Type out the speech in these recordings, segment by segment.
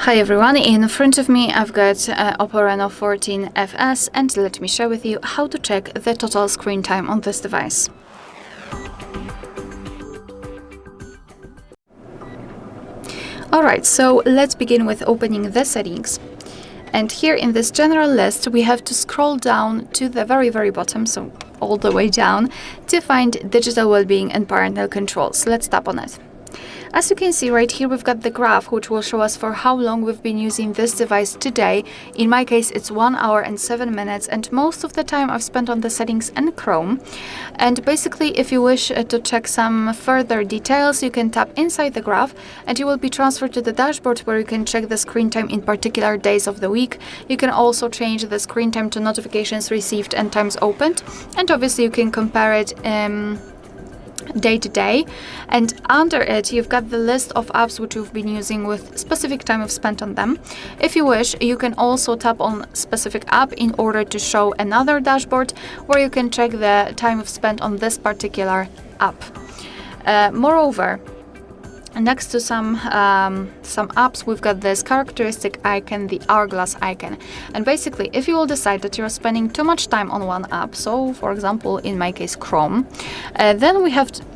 Hi everyone, in front of me I've got OPPO Reno 14 FS, and let me share with you how to check the total screen time on this device. Alright, so let's begin with opening the settings. And here in this general list we have to scroll down to the very bottom, so all the way down, to find Digital Wellbeing and Parental controls. Let's tap on it. As you can see right here, we've got the graph which will show us for how long we've been using this device today. In my case, it's 1 hour and 7 minutes, and most of the time I've spent on the settings and Chrome. And basically, if you wish to check some further details, you can tap inside the graph and you will be transferred to the dashboard where you can check the screen time in particular days of the week. You can also change the screen time to notifications received and times opened, and obviously you can compare it day to day, and under it you've got the list of apps which you've been using with specific time you've spent on them. If you wish, you can also tap on specific app in order to show another dashboard where you can check the time you've spent on this particular app. Moreover, next to some apps, we've got this characteristic icon, the hourglass icon. And basically, if you will decide that you're spending too much time on one app, so for example, in my case, Chrome, then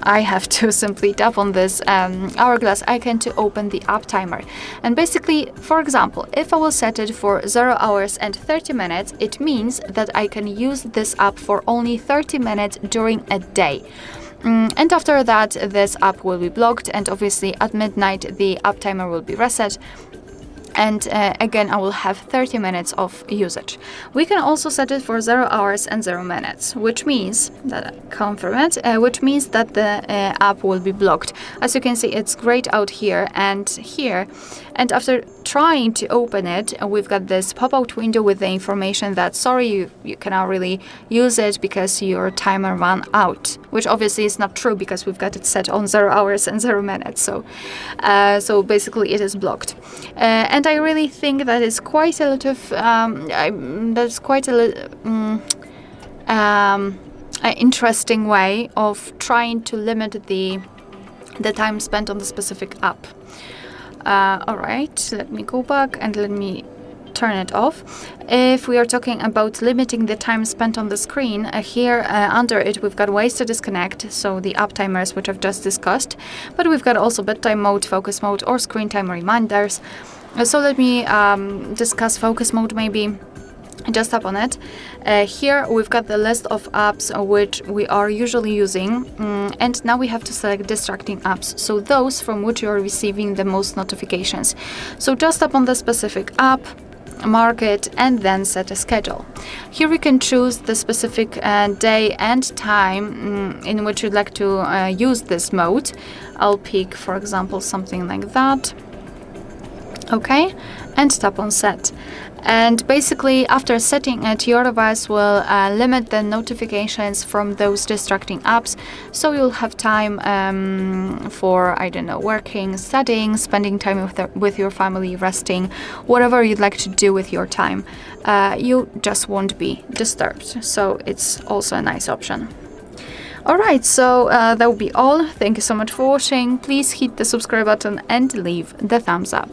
I have to simply tap on this hourglass icon to open the app timer. And basically, for example, if I will set it for 0 hours and 30 minutes, it means that I can use this app for only 30 minutes during a day. And after that, this app will be blocked, and obviously at midnight the app timer will be reset, and again I will have 30 minutes of usage. We can also set it for 0 hours and 0 minutes, which means that which means that the app will be blocked. As you can see, it's grayed out here and here, and after trying to open it, we've got this pop-out window with the information that sorry, you cannot really use it because your timer ran out, which obviously is not true because we've got it set on 0 hours and 0 minutes, so basically it is blocked. And I really think that is quite a lot of interesting way of trying to limit the time spent on the specific app. Alright, let me go back and let me turn it off. If we are talking about limiting the time spent on the screen, here under it we've got ways to disconnect, so the app timers which I've just discussed, but we've got also bedtime mode, focus mode, or screen time reminders. So let me discuss focus mode maybe. Just tap on it. Here we've got the list of apps which we are usually using, and now we have to select distracting apps, so those from which you are receiving the most notifications. So just tap on the specific app, mark it, and then set a schedule. Here we can choose the specific day and time in which you'd like to use this mode. I'll pick, for example, something like that. Okay, and tap on set. And basically, after setting it, your device will limit the notifications from those distracting apps, so you'll have time for, I don't know, working, studying, spending time with your family, resting, whatever you'd like to do with your time. You just won't be disturbed, so it's also a nice option. Alright, so that will be all. Thank you so much for watching. Please hit the subscribe button and leave the thumbs up.